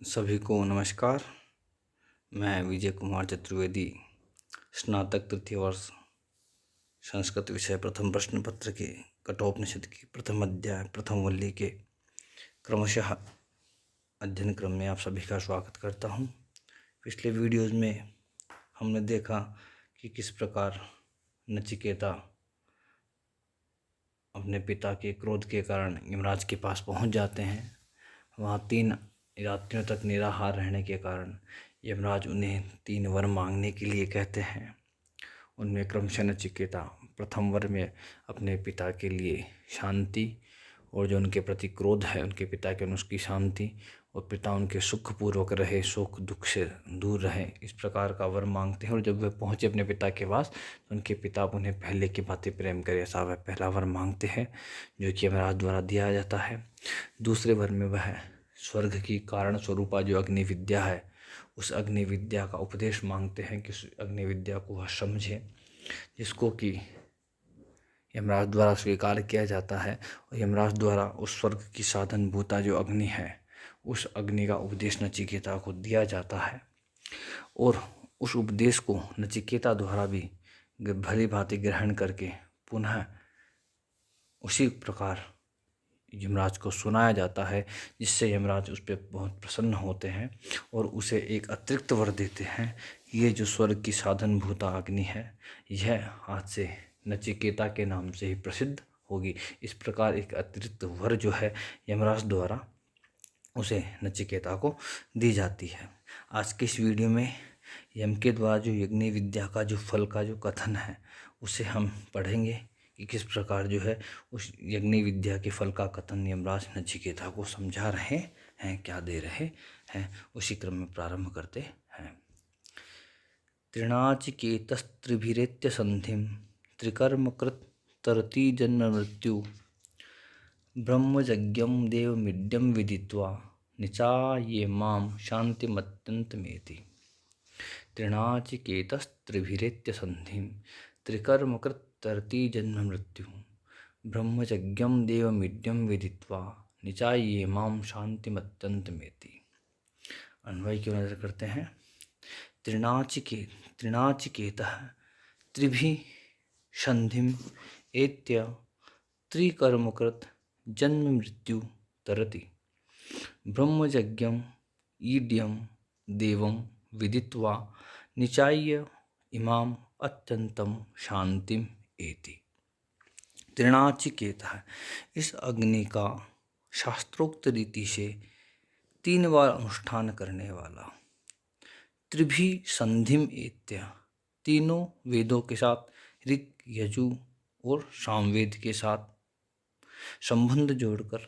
सभी को नमस्कार। मैं विजय कुमार चतुर्वेदी, स्नातक तृतीय वर्ष, संस्कृत विषय प्रथम प्रश्न पत्र के कठोपनिषद की प्रथम अध्याय प्रथम वल्ली के क्रमशः अध्ययन क्रम में आप सभी का स्वागत करता हूं। पिछले वीडियोज़ में हमने देखा कि किस प्रकार नचिकेता अपने पिता के क्रोध के कारण यमराज के पास पहुंच जाते हैं। वहाँ 3 रात्रियों तक निराहार रहने के कारण यमराज उन्हें 3 वर मांगने के लिए कहते हैं। उनमें क्रमशः नचिकेता प्रथम वर में अपने पिता के लिए शांति और जो उनके प्रति क्रोध है उनके पिता के उसकी शांति, और पिता उनके सुखपूर्वक रहे, सुख दुख से दूर रहे, इस प्रकार का वर मांगते हैं। और जब वे पहुँचे अपने पिता के पास तो उनके पिता उन्हें पहले की भांति प्रेम करे, ऐसा वह पहला वर मांगते हैं जो कि यमराज द्वारा दिया जाता है। दूसरे वर में वह स्वर्ग की कारण स्वरूपा जो अग्नि विद्या है, उस अग्नि विद्या का उपदेश मांगते हैं कि उस अग्नि विद्या को वह समझे, जिसको कि यमराज द्वारा स्वीकार किया जाता है। और यमराज द्वारा उस स्वर्ग की साधन भूता जो अग्नि है, उस अग्नि का उपदेश नचिकेता को दिया जाता है। और उस उपदेश को नचिकेता द्वारा भी भली भांति ग्रहण करके पुनः उसी प्रकार यमराज को सुनाया जाता है, जिससे यमराज उस पर बहुत प्रसन्न होते हैं और उसे एक अतिरिक्त वर देते हैं। ये जो स्वर्ग की साधन भूता अग्नि है, यह आज से नचिकेता के नाम से ही प्रसिद्ध होगी। इस प्रकार एक अतिरिक्त वर जो है यमराज द्वारा उसे नचिकेता को दी जाती है। आज के इस वीडियो में यम के द्वारा जो यज्ञ विद्या का जो फल का जो कथन है, उसे हम पढ़ेंगे कि किस प्रकार जो है उस यज्ञ विद्या के फल का कथन यमराज नचिकेता को समझा रहे हैं, क्या दे रहे हैं। उसी क्रम में प्रारंभ करते हैं। त्रिणाचिकेतस्त्रिभिरेत्य संधिं त्रिकर्मकृत तरति जन्म मृत्यु ब्रह्मयज्ञं देवमिड्यं विदित्वा निचाये मां शान्तिमत्यन्तमेति। त्रिणाचिकेतस्त्रिभिरेत्य संधिं त्रिकर्मकृत तरति जन्म मृत्यु ब्रह्मयज्ञं देवमिड्यं विदित्वा निचाये मां शान्तिमत्यन्तमेति। अन्वय की नजर करते हैं। त्रिणाचिकेतः त्रिभिः संधिं एत्य त्रिकर्मकृत जन्म मृत्यु तरति ब्रह्मयज्ञं ईड्यं देवं विदित्वा निचाय्य इमाम अत्यंतम शांतिम एति। त्रिणाचिकेतः, इस अग्नि का शास्त्रोक्त रीति से 3 बार अनुष्ठान करने वाला। त्रिभी संधिम एत्य, तीनों वेदों के साथ ऋग यजु और सामवेद के साथ संबंध जोड़कर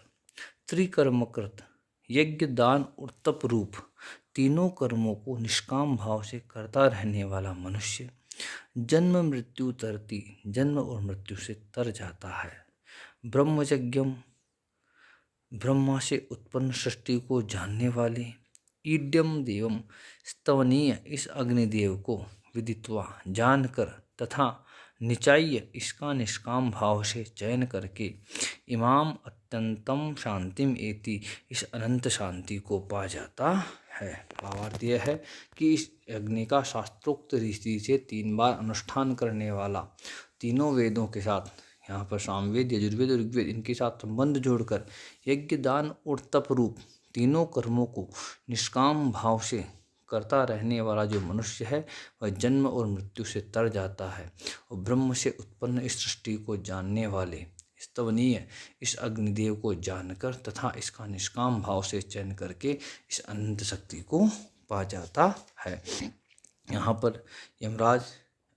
त्रिकर्मकृत, यज्ञ दान और तप रूप तीनों कर्मों को निष्काम भाव से करता रहने वाला मनुष्य जन्म मृत्यु तरती, जन्म और मृत्यु से तर जाता है। ब्रह्मयज्ञम, ब्रह्मा से उत्पन्न सृष्टि को जानने वाले, ईड्यम देवम, स्तवनीय इस अग्निदेव को विदित्वा जानकर तथा निचाय्य इसका निष्काम भाव से चयन करके इमाम अत्यंतम शांतिम एति, इस अनंत शांति को पा जाता है। भावार्थ यह है कि इस अग्नि का शास्त्रोक्त रीति से 3 बार अनुष्ठान करने वाला, तीनों वेदों के साथ, यहाँ पर सामवेद यजुर्वेद और ऋग्वेद, इनके साथ संबंध जोड़कर यज्ञ दान और तप रूप तीनों कर्मों को निष्काम भाव से करता रहने वाला जो मनुष्य है, वह जन्म और मृत्यु से तर जाता है। और ब्रह्म से उत्पन्न इस सृष्टि को जानने वाले, स्तवनीय इस अग्निदेव को जानकर तथा इसका निष्काम भाव से चयन करके इस अनंत शक्ति को पा जाता है। यहाँ पर यमराज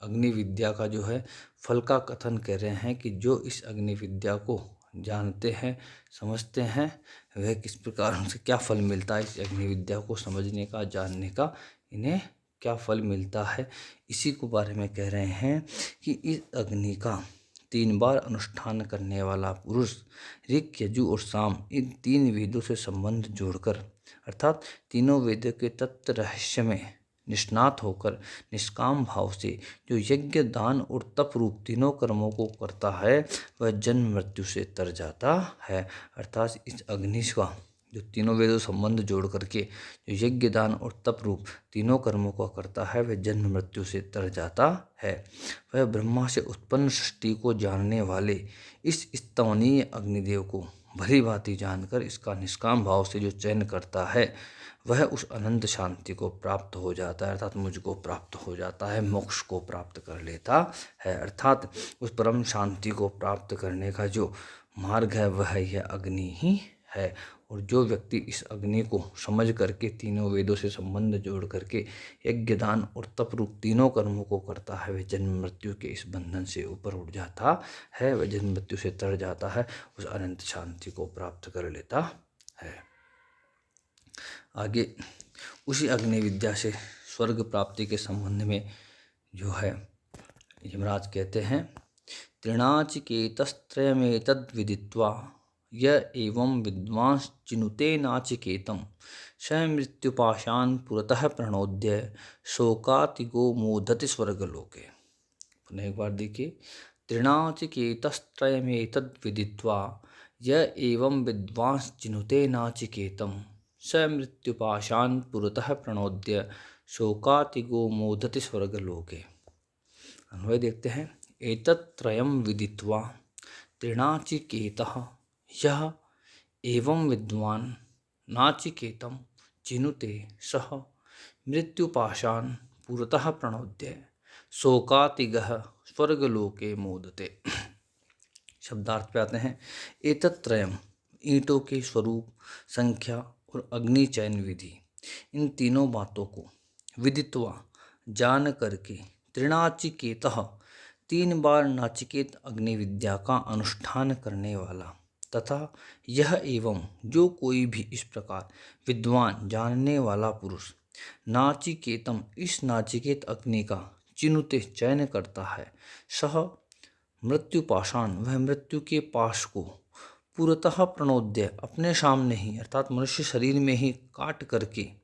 अग्नि विद्या का जो है फल का कथन कर रहे हैं कि जो इस अग्नि विद्या को जानते हैं, समझते हैं, वह किस प्रकार उनसे क्या फल मिलता है। इस अग्नि विद्या को समझने का, जानने का इन्हें क्या फल मिलता है, इसी को बारे में कह रहे हैं कि इस अग्नि का 3 बार अनुष्ठान करने वाला पुरुष ऋग यजु और साम, इन 3 वेदों से संबंध जोड़कर, अर्थात तीनों वेदों के तत्व रहस्य में निष्णात होकर निष्काम भाव से जो यज्ञ दान और तप रूप तीनों कर्मों को करता है, वह जन्म मृत्यु से तर जाता है। अर्थात इस अग्नि का जो तीनों वेदों संबंध जोड़ करके जो यज्ञ दान और तप रूप तीनों कर्मों को करता है वह जन्म मृत्यु से तर जाता है। वह ब्रह्मा से उत्पन्न सृष्टि को जानने वाले इस स्तवनीय अग्निदेव को भली भांति जानकर इसका निष्काम भाव से जो चयन करता है वह उस अनंत शांति को प्राप्त हो जाता है, अर्थात मुझको प्राप्त हो जाता है, मोक्ष को प्राप्त कर लेता है। अर्थात उस परम शांति को प्राप्त करने का जो मार्ग है वह यह अग्नि ही है। और जो व्यक्ति इस अग्नि को समझ करके तीनों वेदों से संबंध जोड़ करके यज्ञ दान और तप रूप तीनों कर्मों को करता है वह जन्म मृत्यु के इस बंधन से ऊपर उठ जाता है, वह जन्म मृत्यु से तर जाता है, उस अनंत शांति को प्राप्त कर लेता है। आगे उसी अग्नि विद्या से स्वर्ग प्राप्ति के संबंध में जो है यमराज कहते हैं, त्रिणाचिकेतस्त्रयमेतद् विदित्वा य एवं विद्वांस चिनुते नाचिकेतम स मृत्युपाशान् पुरतः प्रणोद्य शोकातिगो मोदति स्वर्गलोके। पुनः एक बार देखिए, त्रिणाचिकेतस्त्रयमेतद् विदित्वा य एवं विद्वांस चिनुते नाचिकेतम स मृत्युपाशान् पुरतः प्रणोद्य शोकातिगो मोदति स्वर्गलोके। अन्वय देखते हैं, एतत्त्रयं विदित्वा त्रिणाचिकेतः यः एवं विद्वान् नाचिकेतं चिनुते सः मृत्युपाशान् पुरतः प्रणोद्य शोकातिगः स्वर्गलोके मोदते। शब्दार्थ पे आते हैं, एतत्त्रयम् ईंटों के स्वरूप, संख्या और अग्नि चयन विधि, इन तीनों बातों को विदित्वा जान करके त्रिनाचिकेतः 3 बार नाचिकेत अग्नि विद्या का अनुष्ठान करने वाला तथा यह एवं जो कोई भी इस प्रकार विद्वान जानने वाला पुरुष नाचिकेतम इस नाचिकेत अग्नि का चिनुते चयन करता है, सह मृत्युपाशान वह मृत्यु के पाश को पूर्णतः प्रणोद्य अपने सामने ही अर्थात मनुष्य शरीर में ही काट करके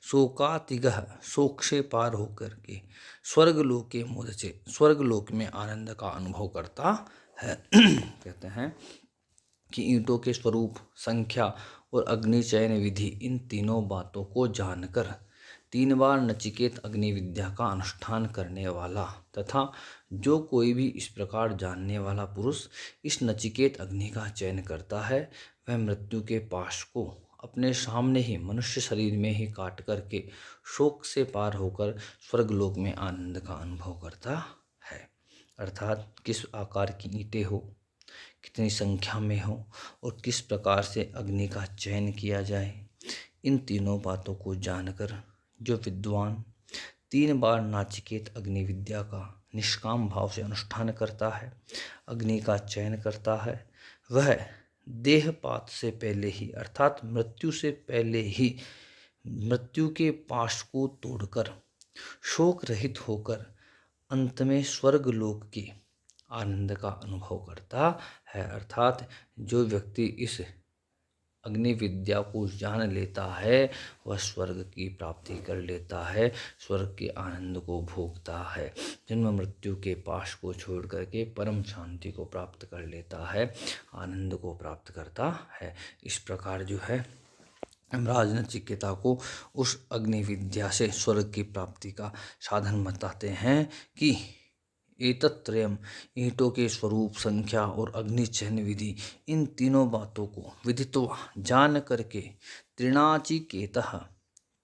शोकातिगः शोक से पार होकर के स्वर्गलोक के मोद से स्वर्गलोक में आनंद का अनुभव करता है। कहते हैं कि ईंटों के स्वरूप, संख्या और अग्नि चयन विधि, इन तीनों बातों को जानकर 3 बार नचिकेत अग्नि विद्या का अनुष्ठान करने वाला तथा जो कोई भी इस प्रकार जानने वाला पुरुष इस नचिकेत अग्नि का चयन करता है वह मृत्यु के पाश को अपने सामने ही मनुष्य शरीर में ही काट करके शोक से पार होकर स्वर्गलोक में आनंद का अनुभव करता है। अर्थात किस आकार की ईंटें हो, कितनी संख्या में हो और किस प्रकार से अग्नि का चयन किया जाए, इन तीनों बातों को जानकर जो विद्वान 3 बार नाचिकेत अग्नि विद्या का निष्काम भाव से अनुष्ठान करता है, अग्नि का चयन करता है, वह देहपात से पहले ही अर्थात मृत्यु से पहले ही मृत्यु के पाश को तोड़कर शोक रहित होकर अंत में स्वर्गलोक के आनंद का अनुभव करता है। अर्थात जो व्यक्ति इस अग्नि विद्या को जान लेता है वह स्वर्ग की प्राप्ति कर लेता है, स्वर्ग के आनंद को भोगता है, जन्म मृत्यु के पाश को छोड़ करके परम शांति को प्राप्त कर लेता है, आनंद को प्राप्त करता है। इस प्रकार जो है यमराज नचिकेता को उस अग्नि विद्या से स्वर्ग की प्राप्ति का साधन बताते हैं कि एतत्त्रयम् ईंटों के स्वरूप, संख्या और अग्नि चयन विधि, इन तीनों बातों को विदित्वा जान करके त्रिनाचिकेतः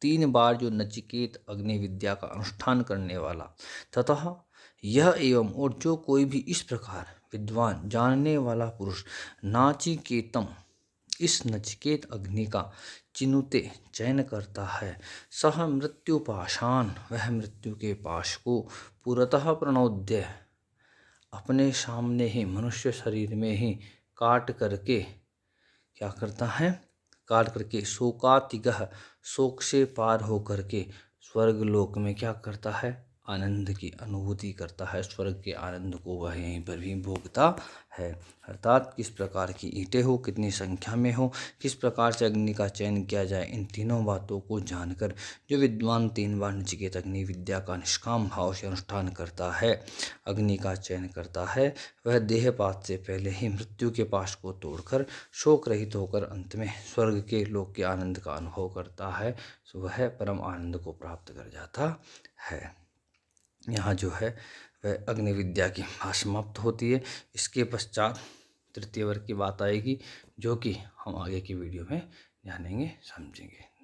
3 बार जो नचिकेत अग्नि विद्या का अनुष्ठान करने वाला तथा यह एवं और जो कोई भी इस प्रकार विद्वान जानने वाला पुरुष नाचिकेतम इस नचिकेत अग्नि का चिनुते चयन करता है, सह मृत्युपाशान वह मृत्यु के पाश को पूर्णतः प्रणोद्य अपने सामने ही मनुष्य शरीर में ही काट करके क्या करता है, काट करके शोकातिगः शोक से पार हो करके स्वर्गलोक में क्या करता है, आनंद की अनुभूति करता है, स्वर्ग के आनंद को वह यहीं पर भी भोगता है। अर्थात किस प्रकार की ईंटें हो, कितनी संख्या में हो, किस प्रकार से अग्नि का चयन किया जाए, इन तीनों बातों को जानकर जो विद्वान 3 बार नचिकेता अग्नि विद्या का निष्काम भाव से अनुष्ठान करता है, अग्नि का चयन करता है, वह देहपात से पहले ही मृत्यु के पाश को तोड़कर शोक रहित होकर अंत में स्वर्ग के लोक के आनंद का अनुभव करता है, सो वह परम आनंद को प्राप्त कर जाता है। यहाँ जो है वह अग्नि विद्या की बात समाप्त होती है। इसके पश्चात तृतीय वर्ग की बात आएगी, जो कि हम आगे की वीडियो में जानेंगे, समझेंगे।